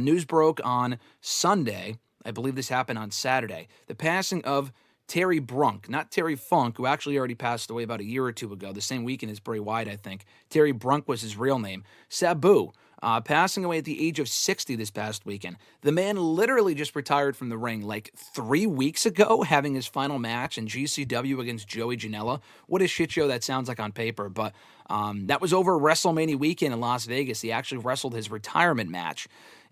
News broke on Sunday. I believe this happened on Saturday. The passing of Terry Brunk, not Terry Funk, who actually already passed away about a year or two ago, the same weekend as Bray Wyatt, I think. Terry Brunk was his real name. Sabu, passing away at the age of 60 this past weekend. The man literally just retired from the ring like 3 weeks ago, having his final match in GCW against Joey Janela. What a shit show that sounds like on paper, but that was over WrestleMania weekend in Las Vegas. He actually wrestled his retirement match,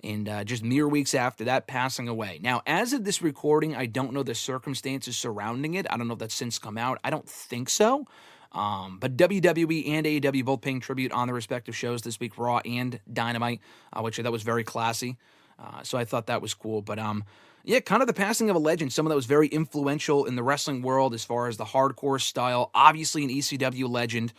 and just mere weeks after that, passing away. Now, as of this recording, I don't know the circumstances surrounding it. I don't know if that's since come out. I don't think so. But WWE and AEW both paying tribute on their respective shows this week, Raw and Dynamite, which I thought was very classy. So I thought that was cool. But yeah, kind of the passing of a legend, someone that was very influential in the wrestling world as far as the hardcore style. Obviously an ECW legend.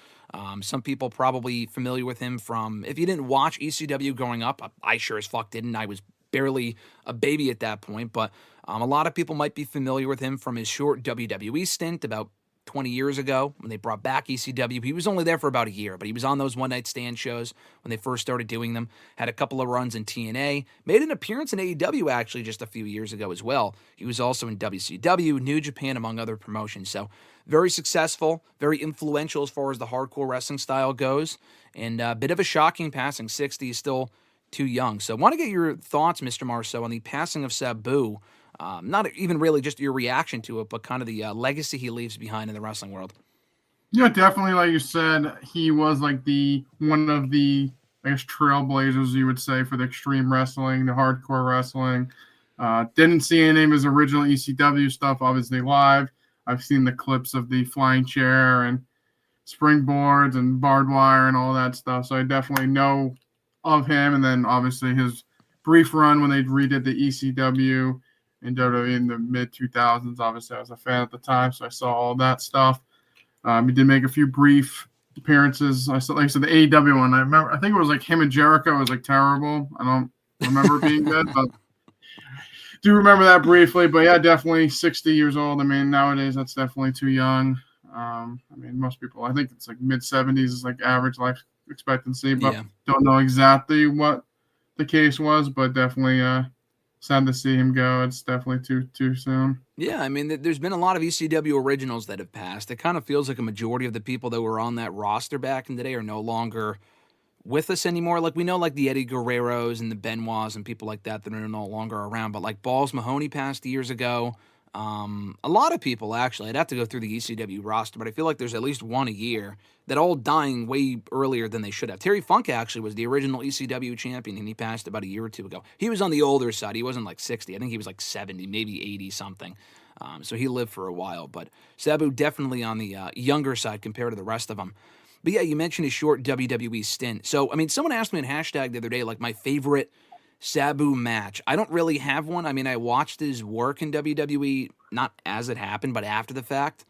Some people probably familiar with him from, if you didn't watch ECW growing up, I sure as fuck didn't. I was barely a baby at that point, but a lot of people might be familiar with him from his short WWE stint about 20 years ago when they brought back ECW. He was only there for about a year, but he was on those one-night stand shows when they first started doing them. Had a couple of runs in TNA. Made an appearance in AEW actually just a few years ago as well. He was also in WCW, New Japan, among other promotions. So very successful, very influential as far as the hardcore wrestling style goes, and a bit of a shocking passing. 60 is still too young. So I want to get your thoughts, Mr. Marceau, on the passing of Sabu. Not even really just your reaction to it, but kind of the legacy he leaves behind in the wrestling world. Yeah, definitely. Like you said, he was like one of the, I guess, trailblazers, you would say, for the extreme wrestling, the hardcore wrestling. Didn't see any of his original ECW stuff, obviously live. I've seen the clips of the flying chair and springboards and barbed wire and all that stuff. So I definitely know of him. And then obviously his brief run when they redid the ECW in WWE in the mid-2000s. Obviously, I was a fan at the time, so I saw all that stuff. He did make a few brief appearances. I saw, like I said, the AEW one. I think it was like him and Jericho. It was like terrible. I don't remember it being good, but do remember that briefly. But yeah, definitely 60 years old. I mean, nowadays that's definitely too young. I mean, most people, I think it's like mid-70s is like average life expectancy, but don't know exactly what the case was, but definitely sad to see him go. It's definitely too soon. Yeah, I mean, there's been a lot of ECW originals that have passed. It kind of feels like a majority of the people that were on that roster back in the day are no longer with us anymore. Like, we know, like, the Eddie Guerreros and the Benoits and people like that are no longer around. But, like, Balls Mahoney passed years ago. A lot of people, actually. I'd have to go through the ECW roster, but I feel like there's at least one a year that all dying way earlier than they should have. Terry Funk, actually, was the original ECW champion, and he passed about a year or two ago. He was on the older side. He wasn't like 60. I think he was like 70, maybe 80-something. So he lived for a while. But Sabu definitely on the younger side compared to the rest of them. But yeah, you mentioned his short WWE stint. So, I mean, someone asked me on hashtag the other day, like, my favorite Sabu match. I don't really have one. I mean, I watched his work in WWE, not as it happened, but after the fact.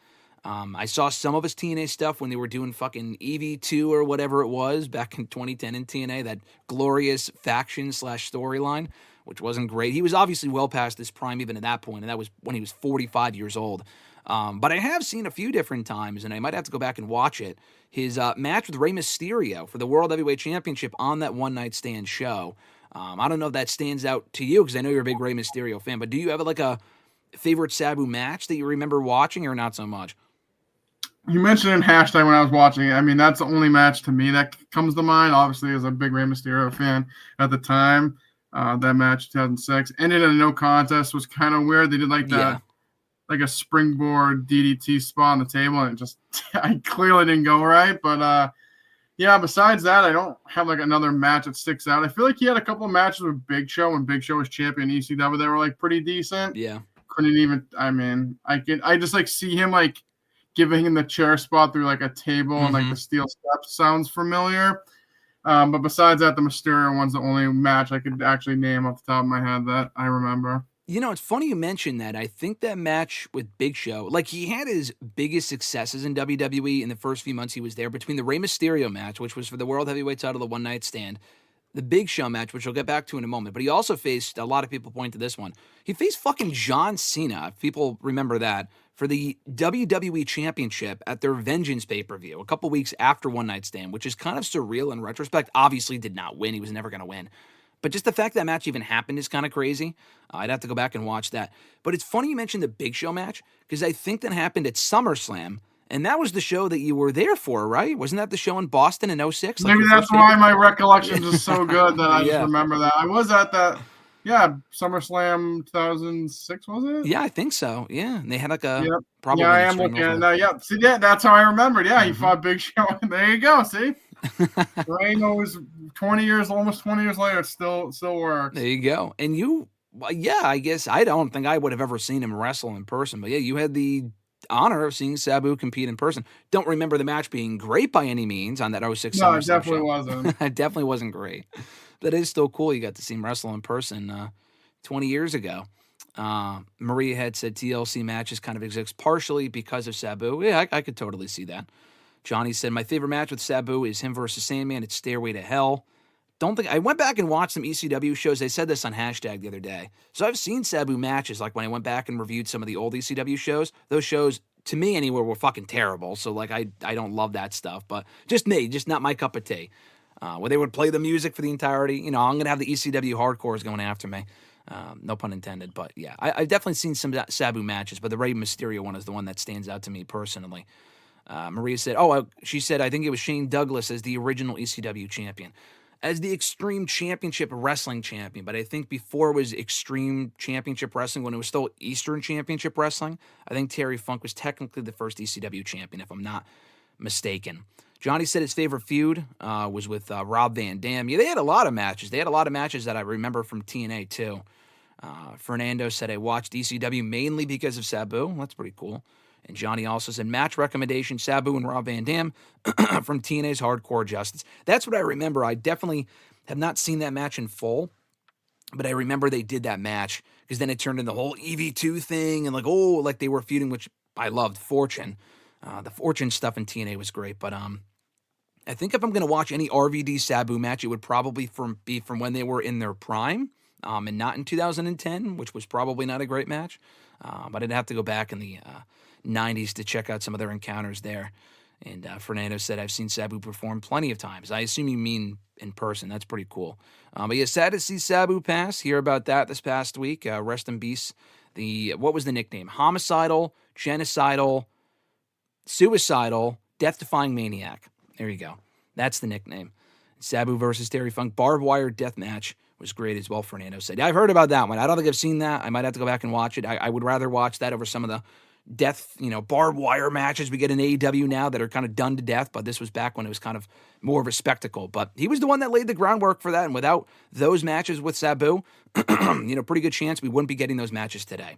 I saw some of his TNA stuff when they were doing fucking EV2 or whatever it was back in 2010 in TNA, that glorious faction/storyline, which wasn't great. He was obviously well past his prime even at that point, and that was when he was 45 years old. But I have seen a few different times, and I might have to go back and watch it, his match with Rey Mysterio for the World Heavyweight Championship on that one-night stand show. I don't know if that stands out to you, because I know you're a big Rey Mysterio fan, but do you have like a favorite Sabu match that you remember watching, or not so much? You mentioned in hashtag when I was watching it. I mean, that's the only match to me that comes to mind. Obviously, as a big Rey Mysterio fan at the time, that match 2006 ended in a no contest. Was kind of weird. They did like that, like a springboard DDT spot on the table, and it just I clearly didn't go right. But yeah, besides that, I don't have like another match that sticks out. I feel like he had a couple of matches with Big Show when Big Show was champion ECW. They were like pretty decent. Yeah, couldn't even. I mean, I just like see him like giving him the chair spot through like a table and like the steel steps sounds familiar. But besides that, the Mysterio one's the only match I could actually name off the top of my head that I remember. You know, it's funny you mentioned that. I think that match with Big Show, like, he had his biggest successes in WWE in the first few months he was there, between the Rey Mysterio match, which was for the World Heavyweight title, the one-night stand, the Big Show match, which we'll get back to in a moment. But he also faced, a lot of people point to this one, he faced fucking John Cena, if people remember that, for the WWE Championship at their Vengeance pay-per-view a couple weeks after One Night Stand, which is kind of surreal in retrospect. Obviously did not win. He was never going to win. But just the fact that match even happened is kind of crazy. I'd have to go back and watch that. But it's funny you mentioned the Big Show match because I think that happened at SummerSlam. And that was the show that you were there for, right? Wasn't that the show in Boston in 06? Maybe that's why my recollections are so good that I just Yeah. remember that. I was at that, SummerSlam 2006, was it? Yeah, I think so. Yeah. And they had like a Yep. probably. Yeah, I am looking at that. Yep. See, that's how I remembered. Yeah, he fought Big Show. There you go. See? Brain always 20 years, almost 20 years later, it still works. There you go. And I guess I don't think I would have ever seen him wrestle in person. But yeah, you had the honor of seeing Sabu compete in person. Don't remember the match being great by any means on that 06 No, SummerSlam it definitely show. wasn't. It definitely wasn't great. That is still cool. You got to see him wrestle in person 20 years ago. Maria had said TLC matches kind of exist partially because of Sabu. Yeah, I could totally see that. Johnny said, my favorite match with Sabu is him versus Sandman. It's Stairway to Hell. I went back and watched some ECW shows. They said this on hashtag the other day. So I've seen Sabu matches. Like when I went back and reviewed some of the old ECW shows, those shows, to me anywhere, were fucking terrible. So like I don't love that stuff. But just not my cup of tea. Where they would play the music for the entirety. I'm going to have the ECW hardcores going after me. No pun intended. But yeah, I've definitely seen some Sabu matches. But the Rey Mysterio one is the one that stands out to me personally. Maria said, she said, I think it was Shane Douglas as the original ECW champion. As the Extreme Championship Wrestling champion, but I think before it was Extreme Championship Wrestling, when it was still Eastern Championship Wrestling, I think Terry Funk was technically the first ECW champion, if I'm not mistaken. Johnny said his favorite feud was with Rob Van Dam. Yeah, they had a lot of matches. They had a lot of matches that I remember from TNA, too. Fernando said, I watched ECW mainly because of Sabu. That's pretty cool. And Johnny also said, match recommendation, Sabu and Rob Van Dam from TNA's Hardcore Justice. That's what I remember. I definitely have not seen that match in full, but I remember they did that match because then it turned into the whole EV2 thing and like they were feuding, which I loved. Fortune. The Fortune stuff in TNA was great, but I think if I'm going to watch any RVD Sabu match, it would probably be from when they were in their prime and not in 2010, which was probably not a great match. But I'd have to go back in the 90s to check out some of their encounters there. And Fernando said, I've seen Sabu perform plenty of times. I assume you mean in person. That's pretty cool. But yeah, sad to see Sabu pass. Hear about that this past week. Rest in peace. What was the nickname? Homicidal, genocidal, suicidal, death-defying maniac. There you go. That's the nickname. Sabu versus Terry Funk barbed wire death match was great as well, Fernando said. Yeah, I've heard about that one. I don't think I've seen that. I might have to go back and watch it. I would rather watch that over some of the death, barbed wire matches we get in AEW now that are kind of done to death, but this was back when it was kind of more of a spectacle. But he was the one that laid the groundwork for that, and without those matches with Sabu, pretty good chance we wouldn't be getting those matches today.